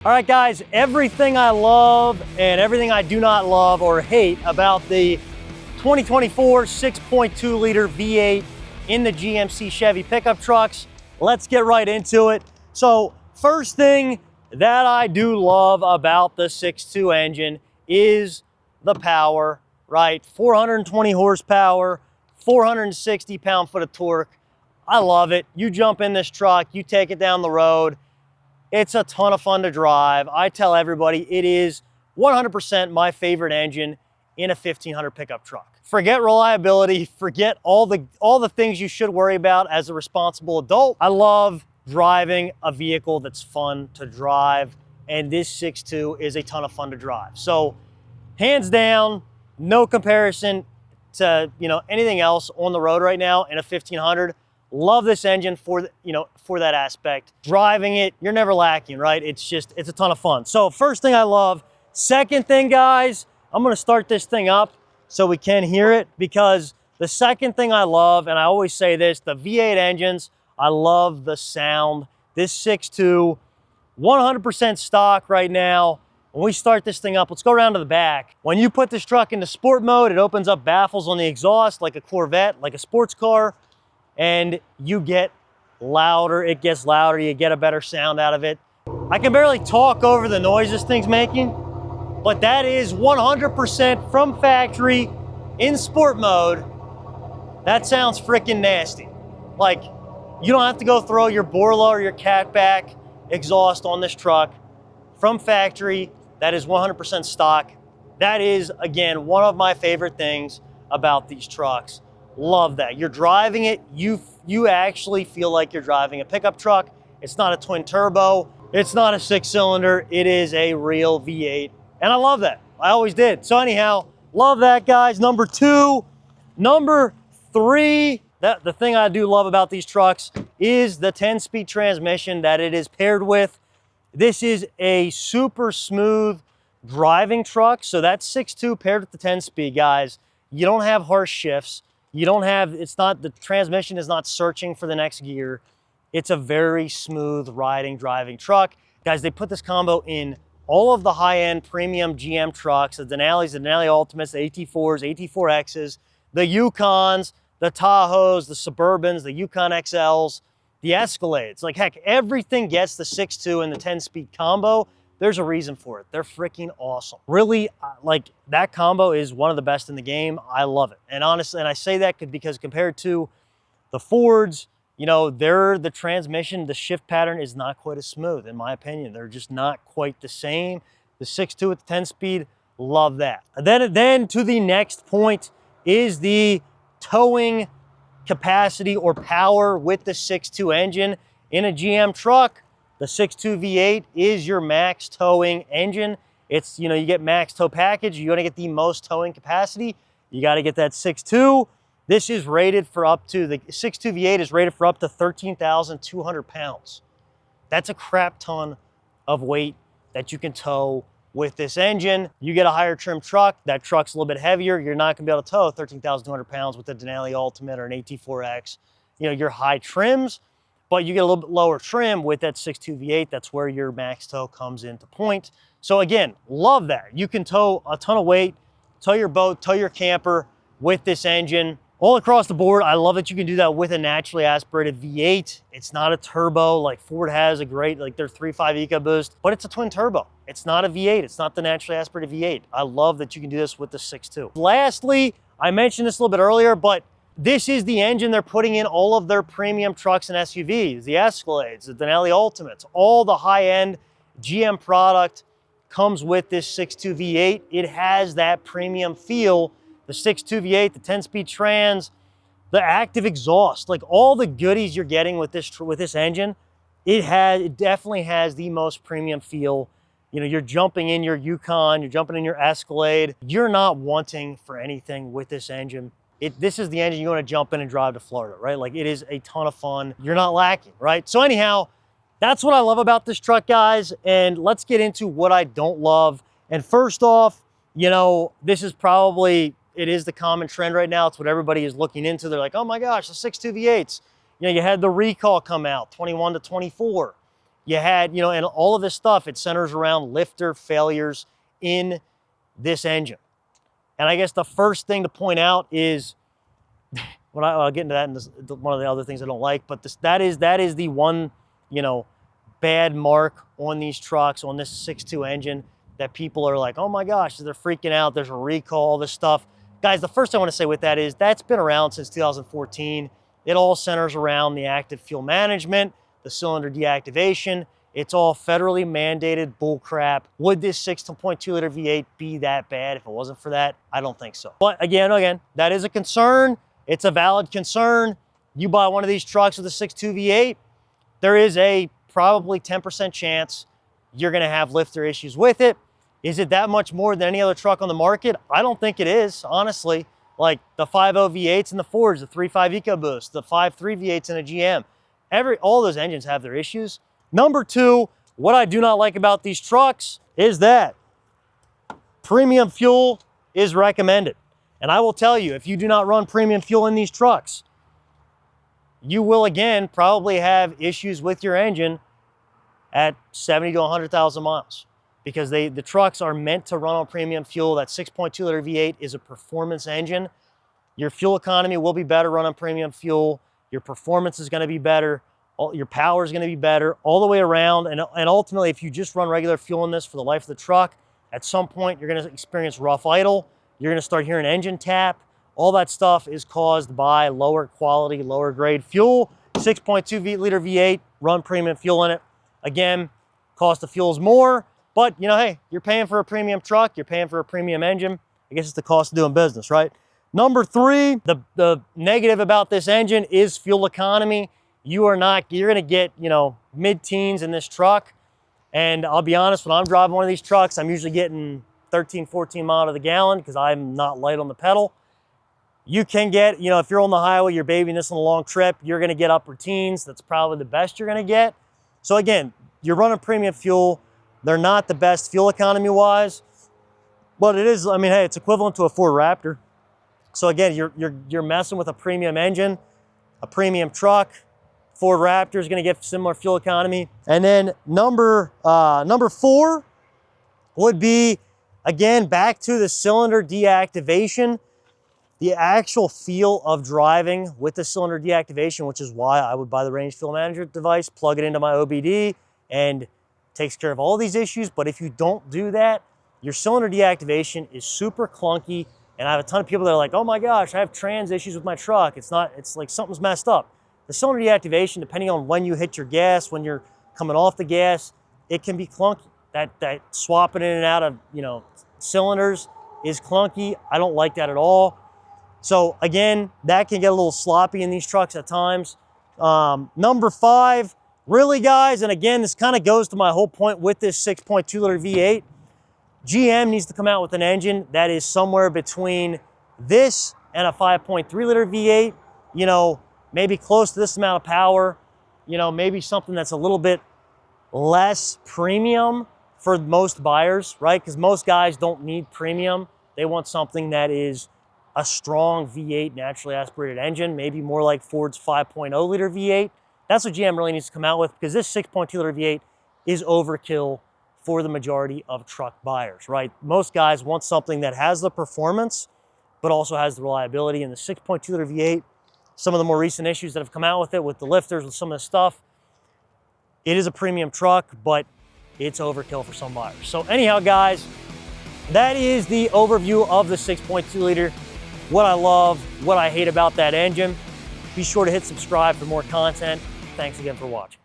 All right, guys, everything I love and everything I do not love or hate about the 2024 6.2 liter V8 in the GMC Chevy pickup trucks. Let's get right into it. So first thing that I do love about the 6.2 engine is the power, right? 420 horsepower, 460 pound-foot of torque. I love it. You jump in this truck, you take it down the road. It's a ton of fun to drive. I tell everybody it is 100% my favorite engine in a 1500 pickup truck. Forget reliability, forget all the things you should worry about as a responsible adult. I love driving a vehicle that's fun to drive, and this 6.2 is a ton of fun to drive. So hands down, no comparison to anything else on the road right now in a 1500. Love this engine for that aspect. Driving it, you're never lacking, right? It's a ton of fun. So first thing I love. Second thing, guys, I'm gonna start this thing up so we can hear it, because the second thing I love, and I always say this, the V8 engines, I love the sound. This 6.2, 100% stock right now. When we start this thing up, let's go around to the back. When you put this truck into sport mode, it opens up baffles on the exhaust like a Corvette, like a sports car, and you get louder, it gets louder, you get a better sound out of it. I can barely talk over the noise this thing's making, but that is 100% from factory in sport mode. That sounds freaking nasty. Like, you don't have to go throw your Borla or your Catback exhaust on this truck. From factory, that is 100% stock. That is, again, one of my favorite things about these trucks. Love that. You're driving it, you actually feel like you're driving a pickup truck. It's not a twin turbo. It's not a 6-cylinder. It is a real V8. And I love that. I always did. So anyhow, love that, guys. Number two. Number three, the thing I do love about these trucks is the 10-speed transmission that it is paired with. This is a super smooth driving truck. So that's 6.2 paired with the 10-speed, guys. You don't have harsh shifts. You don't have, the transmission is not searching for the next gear. It's a very smooth riding, driving truck. Guys, they put this combo in all of the high-end premium GM trucks, the Denalis, the Denali Ultimates, the AT4s, AT4Xs, the Yukons, the Tahoes, the Suburbans, the Yukon XLs, the Escalades. Like, heck, everything gets the 6.2 and the 10-speed combo. There's a reason for it. They're freaking awesome. Really, like, that combo is one of the best in the game. I love it. And honestly, and I say that because compared to the Fords, the transmission, the shift pattern is not quite as smooth, in my opinion. They're just not quite the same. The 6.2 with the 10-speed, love that. And then to the next point is the towing capacity or power with the 6.2 engine in a GM truck. The 6.2 V8 is your max towing engine. It's, you get max tow package. You want to get the most towing capacity. You got to get that 6.2. This is rated for the 6.2 V8 is rated for up to 13,200 pounds. That's a crap ton of weight that you can tow with this engine. You get a higher trim truck, that truck's a little bit heavier. You're not going to be able to tow 13,200 pounds with a Denali Ultimate or an AT4X. Your high trims. But you get a little bit lower trim with that 6.2 V8. That's where your max tow comes into point. So again, love that. You can tow a ton of weight, tow your boat, tow your camper with this engine. All across the board, I love that you can do that with a naturally aspirated V8. It's not a turbo like Ford has a great, like their 3.5 EcoBoost, but it's a twin turbo. It's not a V8. It's not the naturally aspirated V8. I love that you can do this with the 6.2. Lastly, I mentioned this a little bit earlier, but this is the engine they're putting in all of their premium trucks and SUVs, the Escalades, the Denali Ultimates, all the high-end GM product comes with this 6.2 V8. It has that premium feel. The 6.2 V8, the 10-speed trans, the active exhaust, like all the goodies you're getting with this engine, it definitely has the most premium feel. You're jumping in your Yukon, you're jumping in your Escalade. You're not wanting for anything with this engine. This is the engine you want to jump in and drive to Florida, right? Like, it is a ton of fun. You're not lacking, right? So anyhow, that's what I love about this truck, guys. And let's get into what I don't love. And first off, this is probably, it is the common trend right now. It's what everybody is looking into. They're like, oh my gosh, the 6.2 V8s. You had the recall come out, 21 to 24. you had, you know, and all of this stuff, it centers around lifter failures in this engine. And I guess the first thing to point out is, when I'll get into that in this, one of the other things I don't like, but that is the one, you know, bad mark on these trucks, on this 6.2 engine, that people are like, oh my gosh, they're freaking out, there's a recall, all this stuff. Guys, the first thing I want to say with that is that's been around since 2014. It all centers around the active fuel management, the cylinder deactivation. It's all federally mandated bull crap. Would this 6.2 liter V8 be that bad if it wasn't for that? I don't think so. But again, that is a concern. It's a valid concern. You buy one of these trucks with a 6.2 V8, there is a probably 10% chance you're gonna have lifter issues with it. Is it that much more than any other truck on the market? I don't think it is, honestly. Like the 5.0 V8s and the Fords, the 3.5 EcoBoost, the 5.3 V8s and a GM. All those engines have their issues. Number two, what I do not like about these trucks is that premium fuel is recommended. And I will tell you, if you do not run premium fuel in these trucks, you will again probably have issues with your engine at 70 to 100,000 miles, because the trucks are meant to run on premium fuel. That 6.2 liter V8 is a performance engine. Your fuel economy will be better run on premium fuel. Your performance is going to be better. Your power is going to be better all the way around. And ultimately, if you just run regular fuel in this for the life of the truck, at some point you're going to experience rough idle. You're going to start hearing engine tap. All that stuff is caused by lower quality, lower grade fuel. 6.2 liter V8, run premium fuel in it. Again, cost of fuel is more, but you know, hey, you're paying for a premium truck, you're paying for a premium engine. I guess it's the cost of doing business, right? Number three, the negative about this engine is fuel economy. You're gonna get, you know, mid-teens in this truck. And I'll be honest, when I'm driving one of these trucks, I'm usually getting 13, 14 miles to the gallon because I'm not light on the pedal. You can get, you know, if you're on the highway, you're babying this on a long trip, you're gonna get upper teens. That's probably the best you're gonna get. So again, you're running premium fuel. They're not the best fuel economy wise, but it is, I mean, hey, it's equivalent to a Ford Raptor. So again, you're messing with a premium engine, a premium truck. Ford Raptor is going to get similar fuel economy. And then number four would be, again, back to the cylinder deactivation. The actual feel of driving with the cylinder deactivation, which is why I would buy the range fuel management device, plug it into my OBD, and takes care of all these issues. But if you don't do that, your cylinder deactivation is super clunky. And I have a ton of people that are like, oh my gosh, I have trans issues with my truck. It's like something's messed up. The cylinder deactivation, depending on when you hit your gas, when you're coming off the gas, it can be clunky. That swapping in and out of, you know, cylinders is clunky. I don't like that at all. So again, that can get a little sloppy in these trucks at times. Number five, really guys, and again, this kind of goes to my whole point with this 6.2 liter V8. GM needs to come out with an engine that is somewhere between this and a 5.3 liter V8, you know, maybe close to this amount of power, you know, maybe something that's a little bit less premium for most buyers, right? Because most guys don't need premium. They want something that is a strong V8 naturally aspirated engine, maybe more like Ford's 5.0 liter V8. That's what GM really needs to come out with, because this 6.2 liter V8 is overkill for the majority of truck buyers, right? Most guys want something that has the performance, but also has the reliability. And the 6.2 liter V8, some of the more recent issues that have come out with it, with the lifters, with some of the stuff, it is a premium truck, but it's overkill for some buyers. So anyhow, guys, that is the overview of the 6.2 liter. What I love, what I hate about that engine. Be sure to hit subscribe for more content. Thanks again for watching.